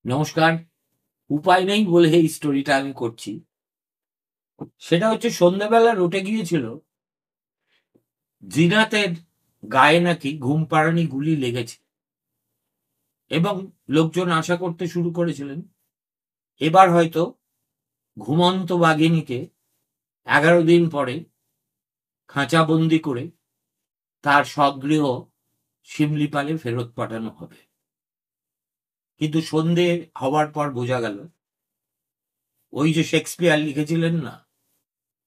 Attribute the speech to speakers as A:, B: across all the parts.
A: নমস্কার। উপায় নেই বলে এই স্টোরিটা আমি করছি। সেটা হচ্ছে সন্ধ্যাবেলা রটে গিয়েছিল জিনাতের গায়ে নাকি ঘুম পাড়ানি গুলি লেগেছে এবং লোকজন আশা করতে শুরু করেছিলেন এবার হয়তো ঘুমন্ত বাঘিনীকে 11 দিন পরে খাঁচাবন্দি করে তার স্বগৃহ শিমলিপালে ফেরত পাঠানো হবে। কিন্তু সন্ধে হওয়ার পর বোঝা গেল ওই যে শেক্সপিয়ার লিখেছিলেন না,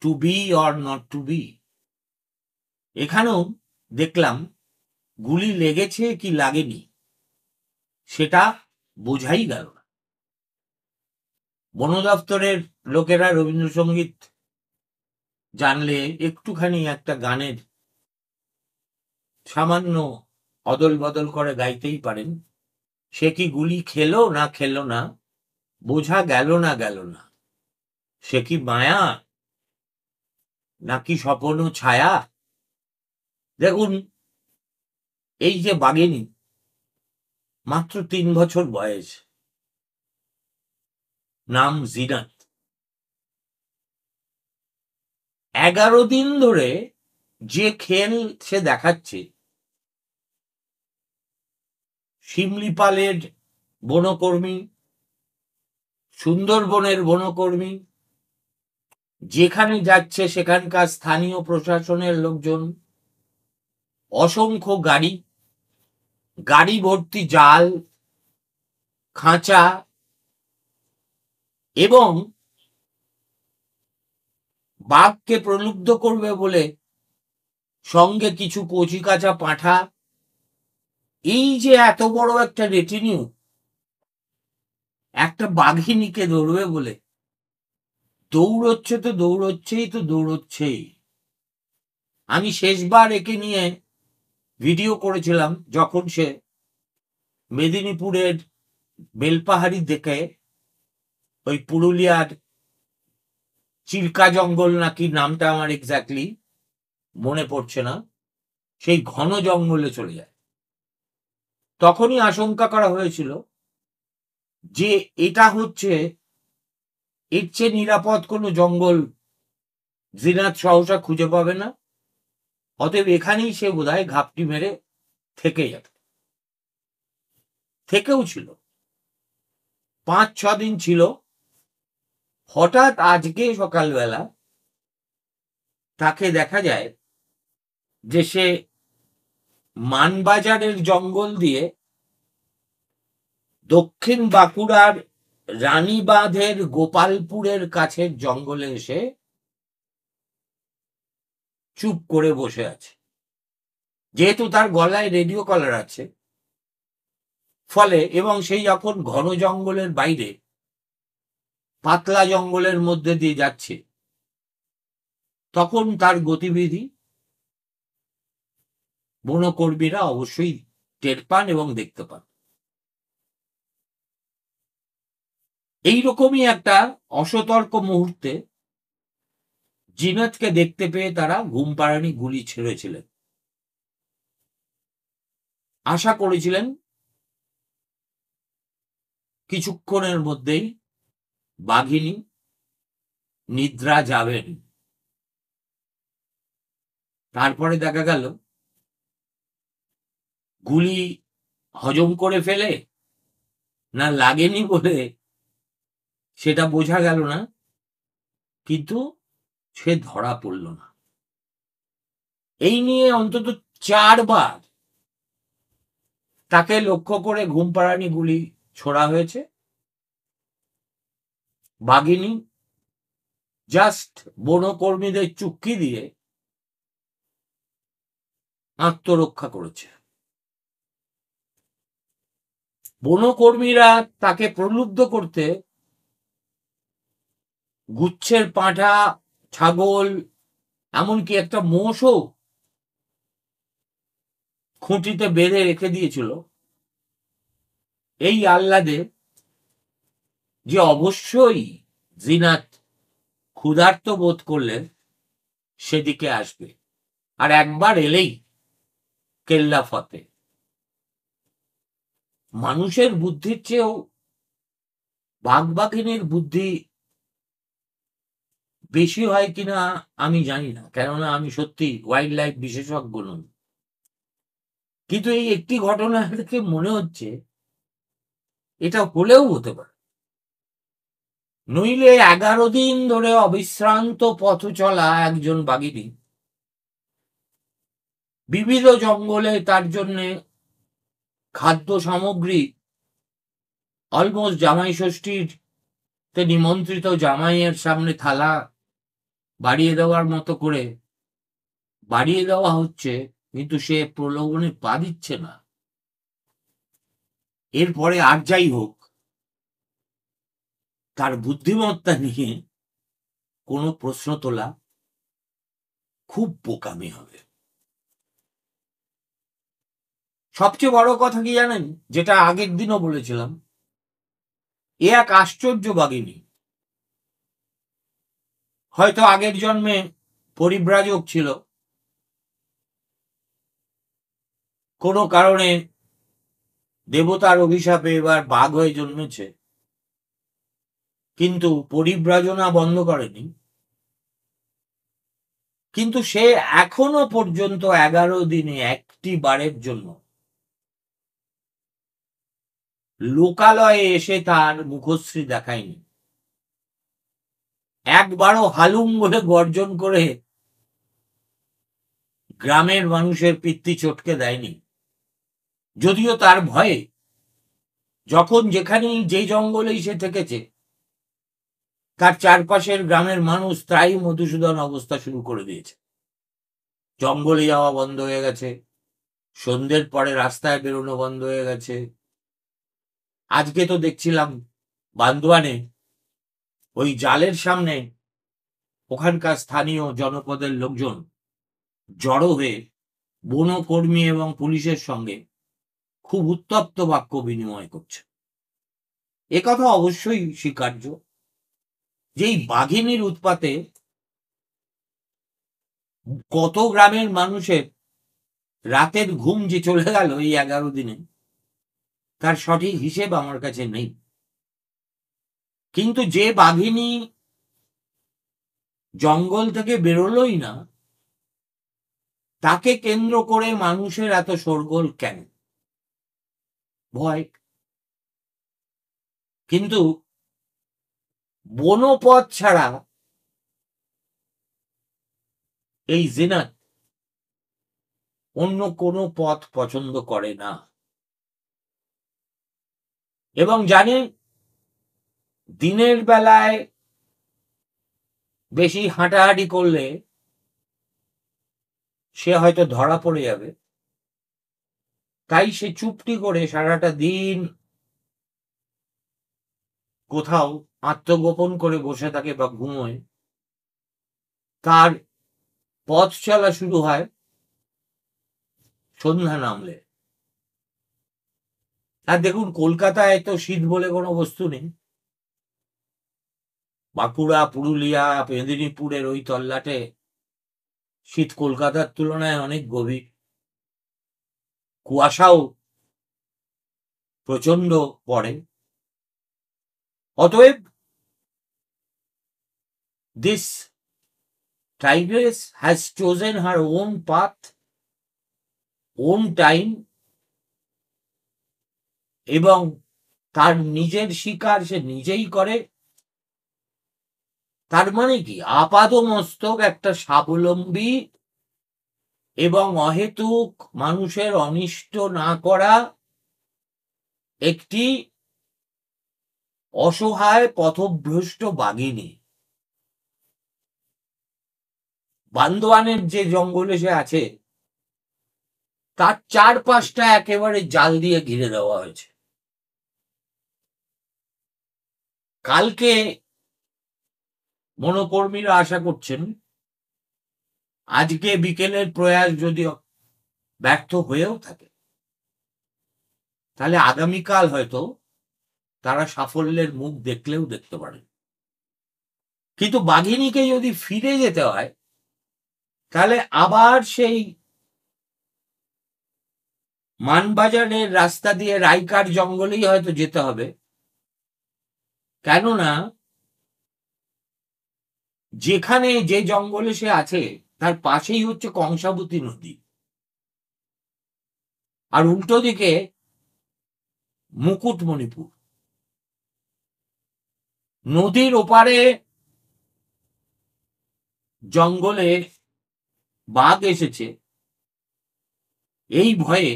A: to be or not to be, এখানেও দেখলাম গুলি লেগেছে কি লাগেনি সেটা বোঝাই গেল না। বন দপ্তরের লোকেরা রবীন্দ্রসঙ্গীত জানলে একটুখানি একটা গানের সামান্য অদল বদল করে গাইতেই পারেন। সে কি গুলি খেলো না খেলো না বোঝা গেল না, সে কি মায়া নাকি স্বপন ছায়া। দেখুন, এই যে বাঘিনী, মাত্র 3 বছর বয়স, নাম জিনাত, 11 দিন ধরে যে খেল সে দেখাচ্ছে, শিমলিপালের বনকর্মী, সুন্দরবনের বনকর্মী, যেখানে যাচ্ছে সেখানকার স্থানীয় প্রশাসনের লোকজন, অসংখ্য গাড়ি ভর্তি জাল, খাঁচা এবং বাঘকে প্রলুব্ধ করবে বলে সঙ্গে কিছু কচিকাঁচা পাঁঠা, এই যে এত বড় একটা রেটিনিউ একটা বাঘিনীকে ধরবে বলে দৌড়চ্ছেই। আমি শেষবার একে নিয়ে ভিডিও করেছিলাম যখন সে মেদিনীপুরের বেলপাহাড়ি দেখে ওই পুরুলিয়ার চিল্কা জঙ্গল নাকি নামটা আমার এক্স্যাক্টলি মনে পড়ছে না, সেই ঘন জঙ্গলে চলে যায়। তখনই আশঙ্কা করা হয়েছিল যে এটা হচ্ছে এর চেয়ে নিরাপদ কোনো জঙ্গল জিনাত সহসা খুঁজে পাবে না, অতএব এখানেই সে বোধহয় ঘাপটি মেরে থেকে যাবে। থেকেও ছিল, 5-6 দিন ছিল। হঠাৎ আজকে সকালবেলা তাকে দেখা যায় যে সে মানবাজারের জঙ্গল দিয়ে দক্ষিণ বাঁকুড়ার রানীবাঁধের গোপালপুরের কাছের জঙ্গলে এসে চুপ করে বসে আছে। যেহেতু তার গলায় রেডিও কলার আছে ফলে, এবং সেই যখন ঘন জঙ্গলের বাইরে পাতলা জঙ্গলের মধ্যে দিয়ে যাচ্ছে, তখন তার গতিবিধি বনকর্মীরা অবশ্যই টের পান এবং দেখতে পান। এইরকমই একটা অসতর্ক মুহূর্তে জিনাতকে দেখতে পেয়ে তারা ঘুম পাড়ানি গুলি ছেড়েছিলেন। আশা করেছিলেন কিছুক্ষণের মধ্যেই বাঘিনী নিদ্রা যাবেন। তারপরে দেখা গেল গুলি হজম করে ফেলে না লাগেনি বলে সেটা বোঝা গেল না, কিন্তু সে ধরা পড়ল না। এই নিয়ে অন্তত 4 বার তাকে লক্ষ্য করে ঘুম পাড়ানি গুলি ছোড়া হয়েছে। বাঘিনী জাস্ট বনকর্মীদের চুক্কি দিয়ে আত্মরক্ষা করেছে। বনকর্মীরা তাকে প্রলুব্ধ করতে গুচ্ছের পাঁঠা, ছাগল, এমনকি একটা মোষও খুঁটিতে বেঁধে রেখে দিয়েছিল, এই আহ্লাদে যে অবশ্যই জিনাত ক্ষুধার্ত বোধ করলেন সেদিকে আসবে, আর একবার এলেই কেল্লা ফতে। মানুষের বুদ্ধির চেয়েও বাঘবাঘিনীর বুদ্ধি বেশি হয় কিনা আমি জানি না, কেননা আমি সত্যি ওয়াইল্ড লাইফ বিশেষজ্ঞ নই। কিন্তু এই একটি ঘটনা থেকে মনে হচ্ছে এটা হলেও হতে পারে। নইলে 11 দিন ধরে অবিশ্রান্ত পথ চলা একজন বাঘিনী বিবিধ জঙ্গলে তার জন্য খাদ্য সামগ্রী অলমোস্ট জামাই ষষ্ঠীর নিমন্ত্রিত জামাইয়ের সামনে থালা বাড়িয়ে দেওয়ার মতো করে বাড়িয়ে দেওয়া হচ্ছে, কিন্তু সে প্রলোভনে পা দিচ্ছে না। এরপরে আর যাই হোক, তার বুদ্ধিমত্তা নিয়ে কোনো প্রশ্ন তোলা খুব বোকামি হবে। সবচেয়ে বড় কথা কি জানেন, যেটা আগের দিনও বলেছিলাম, এ এক আশ্চর্য বাঘিনী। হয়তো আগের জন্মে পরিব্রাজক ছিল, কোনো কারণে দেবতার অভিশাপে এবার বাঘ হয়ে জন্মেছে, কিন্তু পরিব্রাজনা বন্ধ করেনি। কিন্তু সে এখনো পর্যন্ত 11 দিনে একটি বারের জন্য লোকালয়ে এসে তার মুখশ্রী দেখায়নি। একবারও হালুম বলে গর্জন করে গ্রামের মানুষের পিত্তি চটকে দেয়নি। যদিও তার ভয়ে যখন যেখানেই যে জঙ্গলেই সে থেকেছে, তার চারপাশের গ্রামের মানুষ প্রায় মধুসূদন অবস্থা শুরু করে দিয়েছে। জঙ্গলে যাওয়া বন্ধ হয়ে গেছে, সন্ধ্যের পরে রাস্তায় বেরোনো বন্ধ হয়ে গেছে। আজকে তো দেখছিলাম বান্দোয়ানে ওই জালের সামনে ওখানকার স্থানীয় জনপদের লোকজন জড়ো হয়ে বনকর্মী এবং পুলিশের সঙ্গে খুব উত্তপ্ত বাক্য বিনিময় করছে। একথা অবশ্যই স্বীকার্য যে এই বাঘিনীর উৎপাতে কত গ্রামের মানুষের রাতের ঘুম যে চলে গেল এই 11 দিনে, তার সঠিক হিসেব আমার কাছে নেই। কিন্তু যে বাঘিনী জঙ্গল থেকে বেরোলোই না, তাকে কেন্দ্র করে মানুষের এত শোরগোল কেন? ভয়। কিন্তু বনপথ ছাড়া এই জিনাত অন্য কোনো পথ পছন্দ করে না, এবং জানে দিনের বেলায় বেশি হাঁটাহাঁটি করলে সে হয়তো ধরা পড়ে যাবে। তাই সে চুপটি করে সারাটা দিন কোথাও আত্মগোপন করে বসে থাকে বা ঘুমোয়। তার পথ চলা শুরু হয় সন্ধ্যা নামলে। আর দেখুন, কলকাতায় তো শীত বলে কোনো বস্তু নেই। বাঁকুড়া, পুরুলিয়া, মেদিনীপুরের ওই তল্লাটে শীত কলকাতার তুলনায় অনেক গভীর। কুয়াশাও প্রচন্ড পড়ে। অতএব this tigress has chosen her own path, own time, এবং তার নিজের শিকার সে নিজেই করে। তার মানে কি, আপাদমস্তক একটা স্বাবলম্বী এবং অহেতুক মানুষের অনিষ্ট না করা একটি অসহায় পথভ্রষ্ট বাঘিনী। বান্দোয়ানের যে জঙ্গলে সে আছে, তার চারপাশটা একেবারে জাল দিয়ে ঘিরে দেওয়া হয়েছে। কালকে বনকর্মীরা আশা করছেন আজকে বিকেলের প্রয়াস যদি ব্যর্থ হয়েও থাকে, তাহলে আগামীকাল হয়তো তারা সাফল্যের মুখ দেখলেও দেখতে পারে। কিন্তু বাঘিনীকে যদি ফিরে যেতে হয়, তাহলে আবার সেই মানবাজারের রাস্তা দিয়ে রাইকার জঙ্গলেই হয়তো যেতে হবে, কেননা যেখানে যে জঙ্গলে সে আছে তার পাশেই হচ্ছে কংসাবতী নদী, আর উল্টো দিকে মুকুটমণিপুর। নদীর ওপারে জঙ্গলে বাঘ এসেছে এই ভয়ে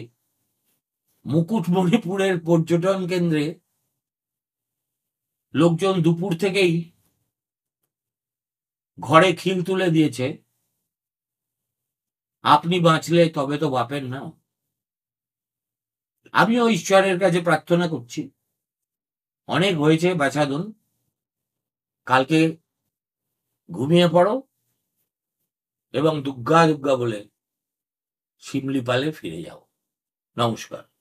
A: মুকুটমণিপুরের পর্যটন কেন্দ্রে লোকজন দুপুর থেকেই ঘরে খিল তুলে দিয়েছে, আপনি বাঁচলে তবে তো বাপের নাম। আমিও ঈশ্বরের কাছে প্রার্থনা করছি, অনেক হয়েছে বাছাধন, কালকে ঘুমিয়ে পড়ো এবং দুগ্গা দুগ্গা বলে শিমলিপালে ফিরে যাও। নমস্কার।